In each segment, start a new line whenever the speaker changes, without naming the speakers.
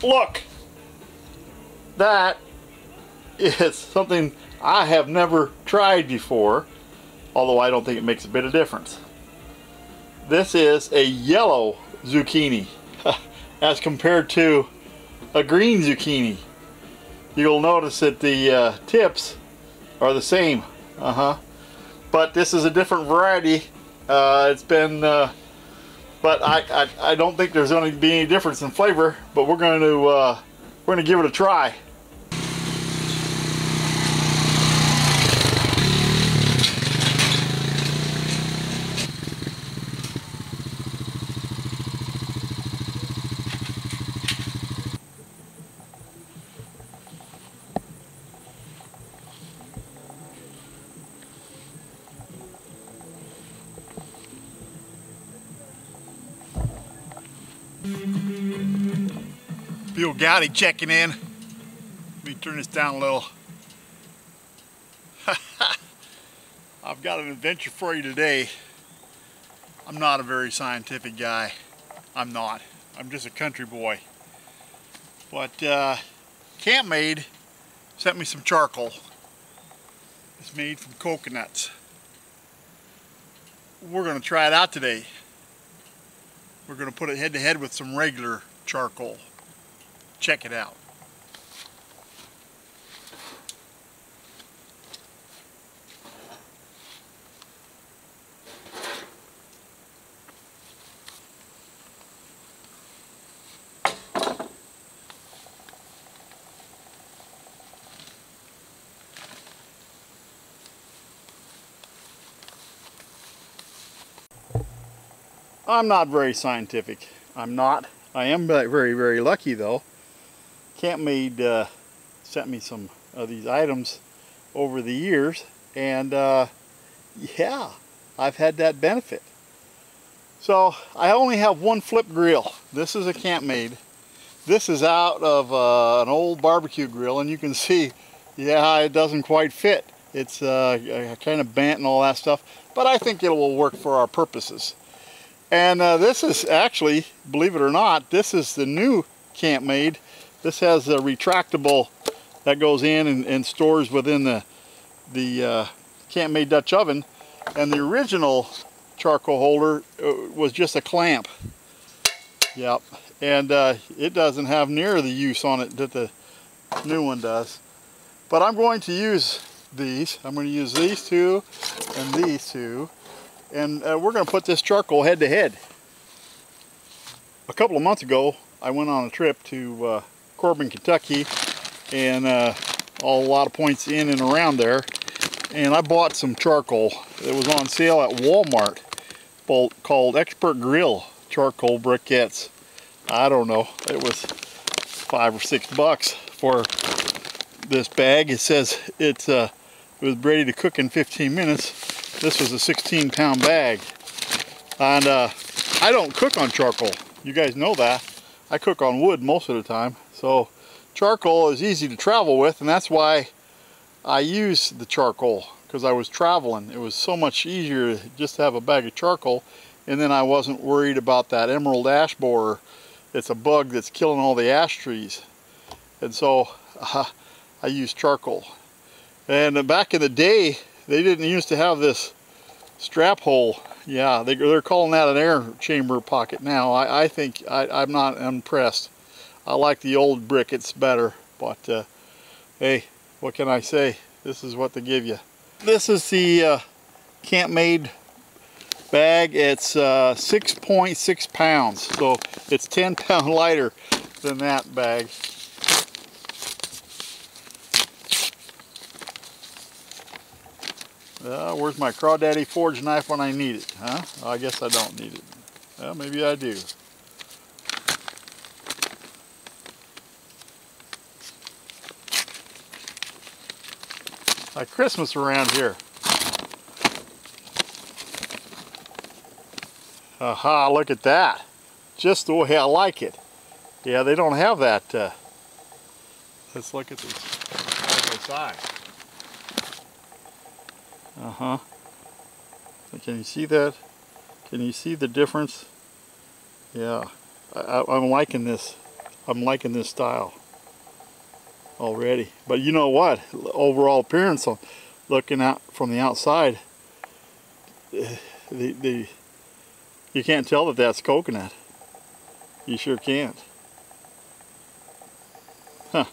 look, that is something I have never tried before, although I don't think it makes a bit of difference. This is a yellow zucchini as compared to a green zucchini. You'll notice that the tips are the same, but this is a different variety. It's been but I don't think there's going to be any difference in flavor, but we're going to give it a try. Bill Goudy checking in. Let me turn this down a little. I've got an adventure for you today. I'm not a very scientific guy. I'm not. I'm just a country boy. But Campmaid sent me some charcoal. It's made from coconuts. We're going to try it out today. We're going to put it head to head with some regular charcoal. Check it out. I'm not very scientific. I'm not. I am very, very lucky though. Campmaid sent me some of these items over the years, and yeah, I've had that benefit. So I only have one flip grill. This is a Campmaid. This is out of an old barbecue grill, and you can see, yeah, it doesn't quite fit. It's kind of bent and all that stuff, but I think it will work for our purposes. And this is actually, believe it or not, this is the new Campmaid. This has a retractable that goes in and stores within the Campmaid Dutch oven. And the original charcoal holder was just a clamp. Yep. And it doesn't have near the use on it that the new one does. But I'm going to use these. I'm going to use these two and these two. And we're going to put this charcoal head to head. A couple of months ago, I went on a trip to Corbin, Kentucky, and a lot of points in and around there. And I bought some charcoal. It was on sale at Walmart, called Expert Grill charcoal briquettes. I don't know, it was $5 or $6 for this bag. It says it was ready to cook in 15 minutes. This was a 16-pound bag. And I don't cook on charcoal. You guys know that. I cook on wood most of the time. So charcoal is easy to travel with, and that's why I use the charcoal, because I was traveling. It was so much easier to just have a bag of charcoal, and then I wasn't worried about that emerald ash borer. It's a bug that's killing all the ash trees. And so I use charcoal. And back in the day, they didn't used to have this strap hole. Yeah, they're calling that an air chamber pocket now. I think I'm not impressed. I like the old briquettes better, but hey, what can I say? This is what they give you. This is the Campmaid bag. It's 6.6 pounds, so it's 10 pounds lighter than that bag. Where's my Crawdaddy forge knife when I need it, huh? I guess I don't need it. Well, maybe I do. Like Christmas around here. Aha, look at that. Just the way I like it. Yeah, they don't have that. Let's look at this side by side. Can you see that? Can you see the difference? Yeah, I'm liking this I'm liking this style already. But you know what? Overall appearance, looking out from the outside, you can't tell that that's coconut. You sure can't. Huh.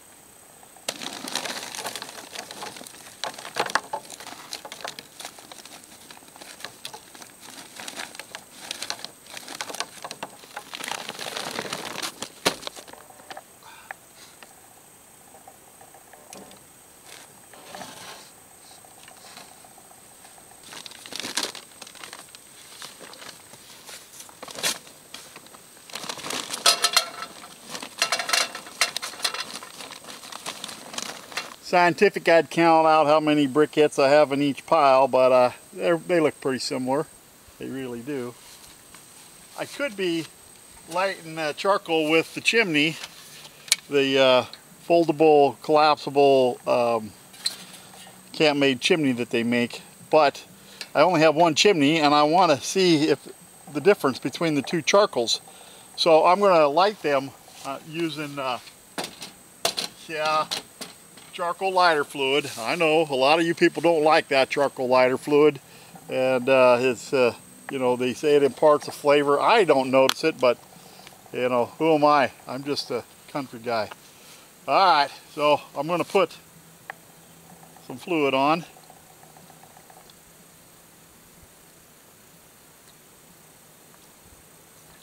Scientific, I'd count out how many briquettes I have in each pile, but they look pretty similar. They really do. I could be lighting charcoal with the chimney, the foldable, collapsible Campmaid chimney that they make, but I only have one chimney and I want to see if the difference between the two charcoals. So I'm going to light them using charcoal lighter fluid. I know a lot of you people don't like that charcoal lighter fluid, and it's you know, they say it imparts a flavor. I don't notice it, but you know, who am I? I'm just a country guy. All right, so I'm going to put some fluid on.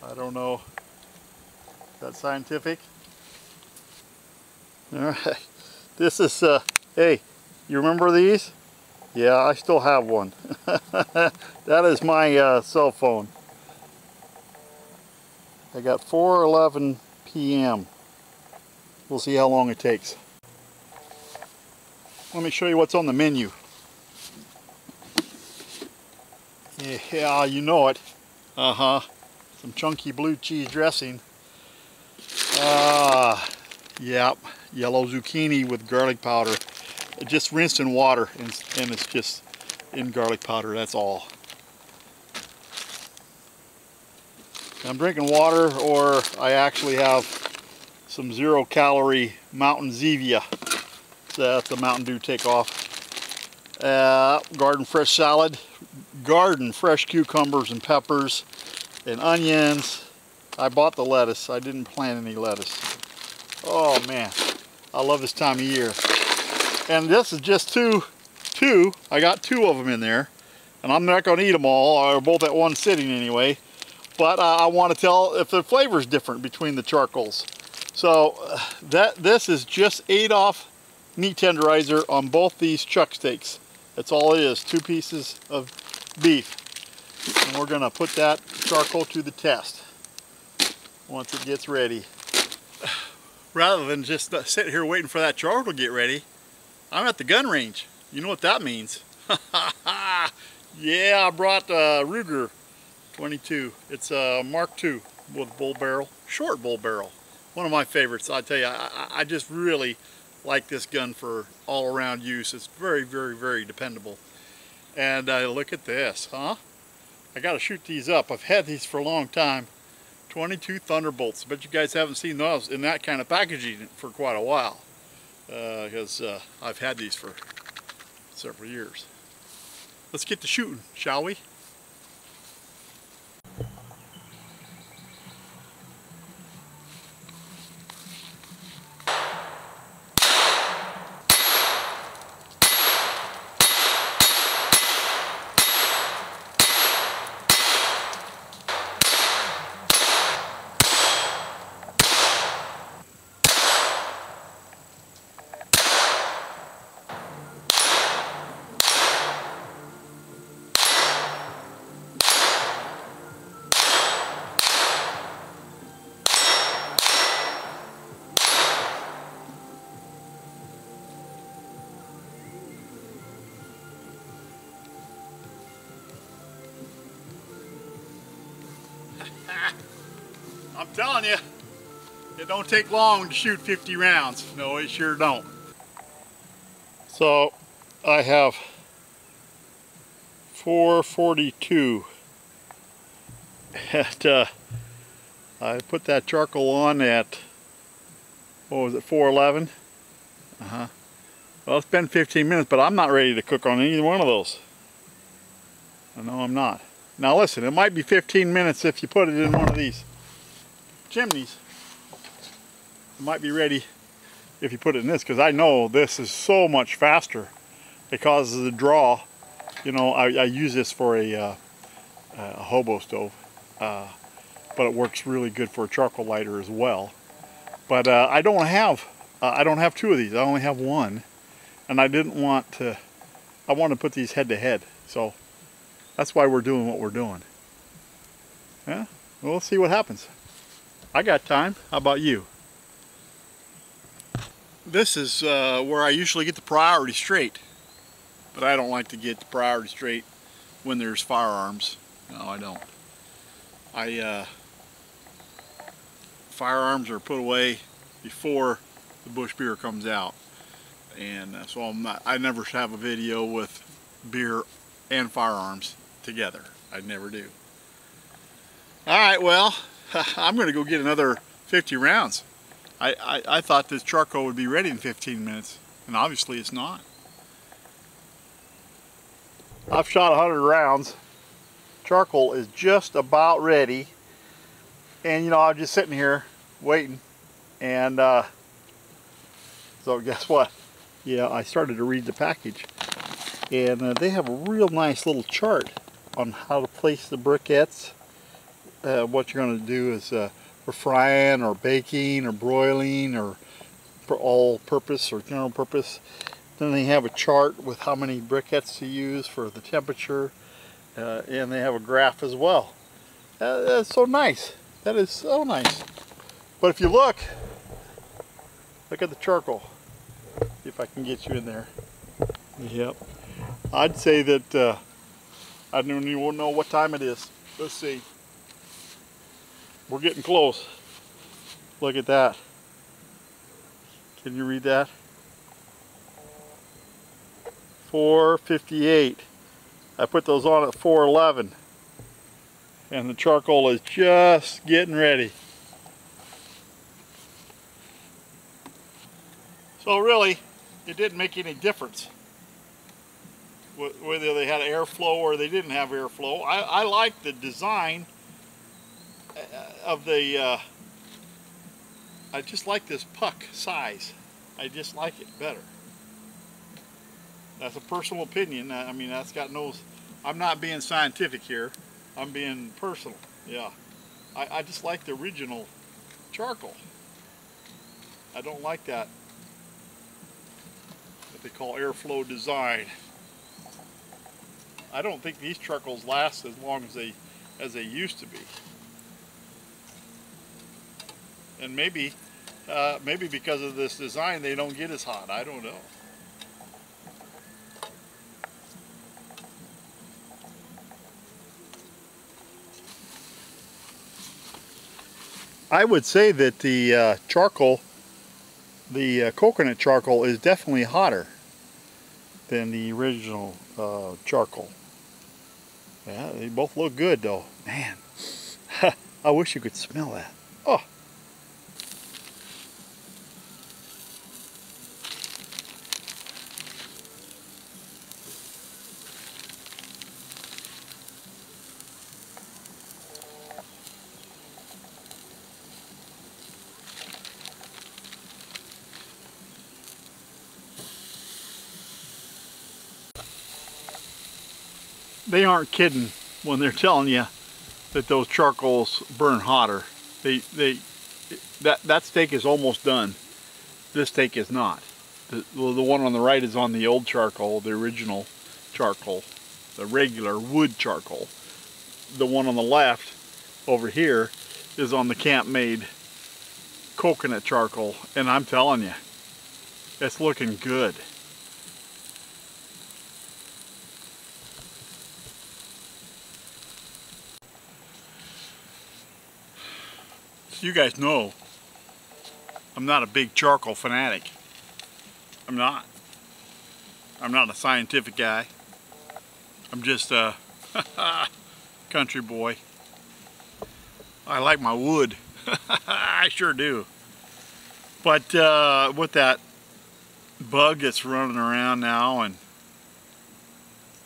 I don't know if that's scientific. All right. This is, hey, you remember these? Yeah, I still have one. That is my cell phone. I got 4:11 p.m. We'll see how long it takes. Let me show you what's on the menu. Yeah, you know it. Uh-huh. Some chunky blue cheese dressing. Yep. Yellow zucchini with garlic powder. Just rinsed in water, and it's just in garlic powder, that's all. I'm drinking water, or I actually have some 0-calorie Mountain Zevia. That's the Mountain Dew takeoff. Garden fresh salad, garden fresh cucumbers and peppers and onions. I bought the lettuce. I didn't plant any lettuce. Oh man, I love this time of year. And this is just two. I got 2 of them in there, and I'm not going to eat them all, or both at one sitting anyway. But I want to tell if the flavor is different between the charcoals. So this is just 8-off meat tenderizer on both these chuck steaks. That's all it is, 2 pieces of beef. And we're going to put that charcoal to the test once it gets ready. Rather than just sit here waiting for that charcoal to get ready, I'm at the gun range. You know what that means. Yeah, I brought Ruger 22. It's a Mark II with bull barrel, short bull barrel. One of my favorites. I tell you, I just really like this gun for all-around use. It's very, very, very dependable. And look at this, huh? I got to shoot these up. I've had these for a long time. 22 Thunderbolts. I bet you guys haven't seen those in that kind of packaging for quite a while, because I've had these for several years. Let's get to shooting, shall we? I'm telling you, it don't take long to shoot 50 rounds. No, it sure don't. So I have 442. And I put that charcoal on at what was it, 411? Well, it's been 15 minutes, but I'm not ready to cook on either one of those. I know I'm not. Now listen, it might be 15 minutes if you put it in one of these chimneys. It might be ready if you put it in this, because I know this is so much faster. It causes a draw. You know, I use this for a hobo stove, but it works really good for a charcoal lighter as well. But I don't have two of these. I only have one, and I didn't want to. I want to put these head to head, so that's why we're doing what we're doing. Yeah, we'll see what happens. I got time. How about you? This is where I usually get the priority straight, but I don't like to get the priority straight when there's firearms. No, I don't. Firearms are put away before the bush beer comes out, and so I never have a video with beer and firearms together. I never do. All right, well, I'm going to go get another 50 rounds. I thought this charcoal would be ready in 15 minutes, and obviously it's not. I've shot 100 rounds. Charcoal is just about ready, and you know, I'm just sitting here waiting, and so guess what? Yeah, I started to read the package, and they have a real nice little chart on how to place the briquettes. What you're going to do is for frying or baking or broiling or for all purpose or general purpose. Then they have a chart with how many briquettes to use for the temperature, and they have a graph as well. That's so nice. That is so nice. But if you look at the charcoal. See if I can get you in there. Yep. I'd say that I don't even know what time it is. Let's see. We're getting close. Look at that. Can you read that? 4:58. I put those on at 4:11. And the charcoal is just getting ready. So really, it didn't make any difference whether they had airflow or they didn't have airflow. I like the design of the, I just like this puck size. I just like it better. That's a personal opinion. I mean, that's got no, I'm not being scientific here. I'm being personal, yeah. I just like the original charcoal. I don't like that, what they call airflow design. I don't think these charcoals last as long as they used to be. And maybe because of this design they don't get as hot. I don't know. I would say that the charcoal, the coconut charcoal, is definitely hotter than the original charcoal. Yeah, they both look good though. Man, I wish you could smell that. Oh. They aren't kidding when they're telling you that those charcoals burn hotter. That steak is almost done. This steak is not. The one on the right is on the old charcoal, the original charcoal, the regular wood charcoal. The one on the left over here is on the Campmaid coconut charcoal, and I'm telling you, it's looking good. You guys know I'm not a big charcoal fanatic. I'm not. I'm not a scientific guy. I'm just a country boy. I like my wood. I sure do. But with that bug that's running around now, and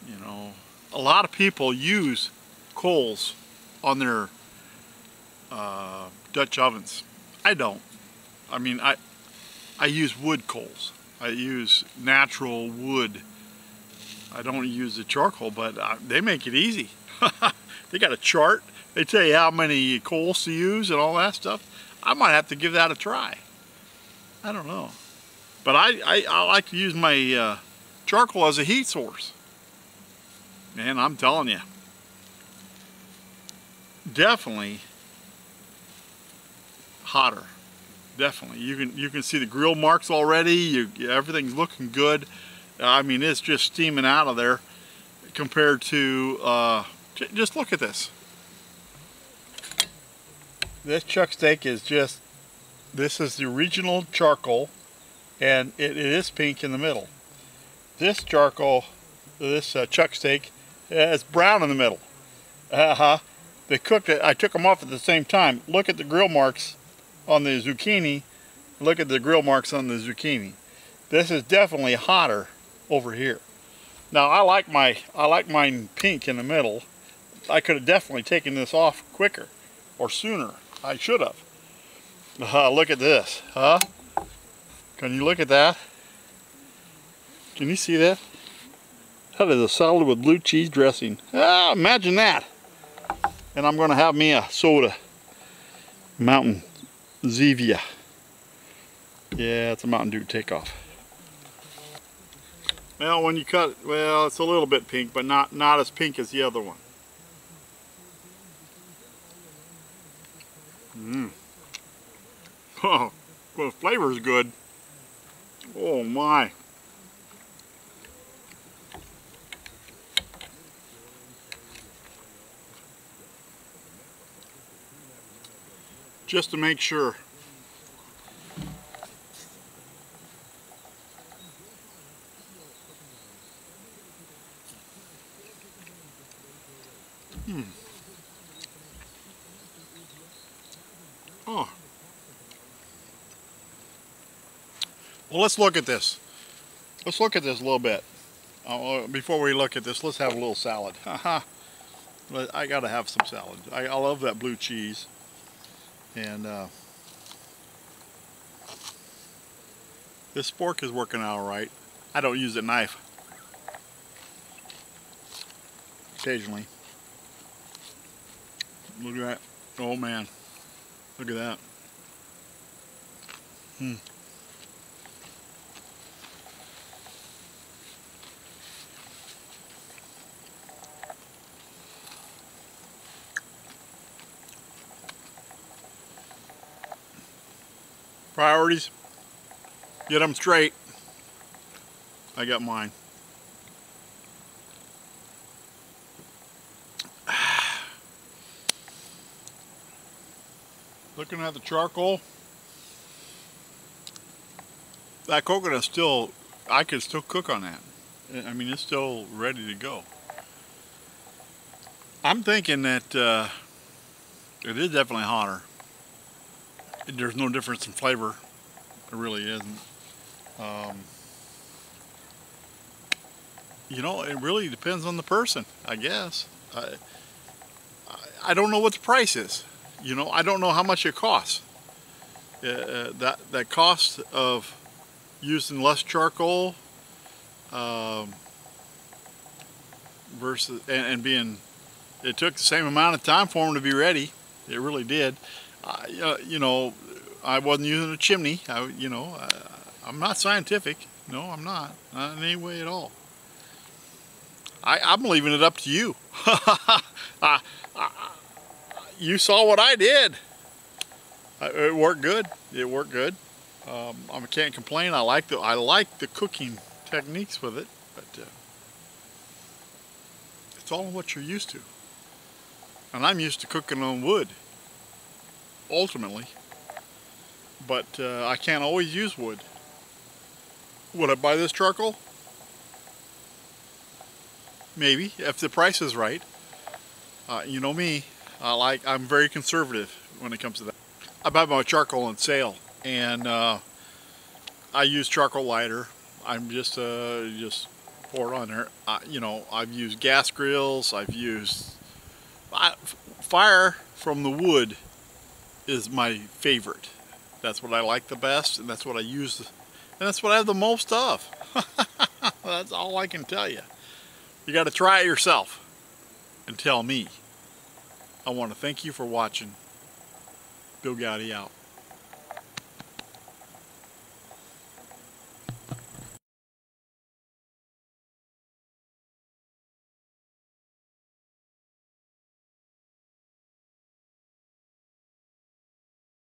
you know, a lot of people use coals on their Dutch ovens. I don't. I mean, I use wood coals. I use natural wood. I don't use the charcoal, but they make it easy. They got a chart. They tell you how many coals to use and all that stuff. I might have to give that a try. I don't know. But I like to use my charcoal as a heat source. Man, I'm telling you. Definitely hotter. Definitely. You can see the grill marks already. Everything's looking good. I mean, it's just steaming out of there compared to, just look at this. This chuck steak is just, this is the original charcoal, and it is pink in the middle. This charcoal, this chuck steak, is brown in the middle. They cooked it, I took them off at the same time. Look at the grill marks on the zucchini. Look at the grill marks on the zucchini. This is definitely hotter over here. Now I like mine pink in the middle. I could have definitely taken this off quicker or sooner. I should have. Look at this, huh? Can you look at that? Can you see that? That is a salad with blue cheese dressing. Imagine that. And I'm gonna have me a soda. Mountain Zevia. Yeah, it's a Mountain Dew takeoff. Well, when you cut, well, it's a little bit pink, but not as pink as the other one. Oh, well, the flavor's good. Oh my. Just to make sure. Oh. Well, let's look at this. Let's look at this a little bit. Before we look at this, let's have a little salad. I gotta have some salad. I love that blue cheese. And this fork is working out all right. I don't use a knife. Occasionally. Look at that. Oh man. Look at that. Priorities. Get them straight. I got mine. Looking at the charcoal, that coconut still, I could still cook on that. I mean, it's still ready to go. I'm thinking that it is definitely hotter. There's no difference in flavor. There really isn't. You know, it really depends on the person, I guess. I don't know what the price is. You know, I don't know how much it costs. That cost of using less charcoal versus and being, it took the same amount of time for them to be ready. It really did. You know, I wasn't using a chimney. I'm not scientific. No, I'm not in any way at all. I'm leaving it up to you. You saw what I did. It worked good. It worked good. I can't complain. I like the cooking techniques with it, but it's all what you're used to. And I'm used to cooking on wood, ultimately. But I can't always use wood. Would I buy this charcoal? Maybe, if the price is right. You know me. I'm very conservative when it comes to that. I buy my charcoal on sale. and I use charcoal lighter. I'm just pour it on there. You know, I've used gas grills. I've used fire from the wood is my favorite. That's what I like the best, and that's what I use, and that's what I have the most of. That's all I can tell you. You got to try it yourself and tell me. I want to thank you for watching. Bill Goudy out.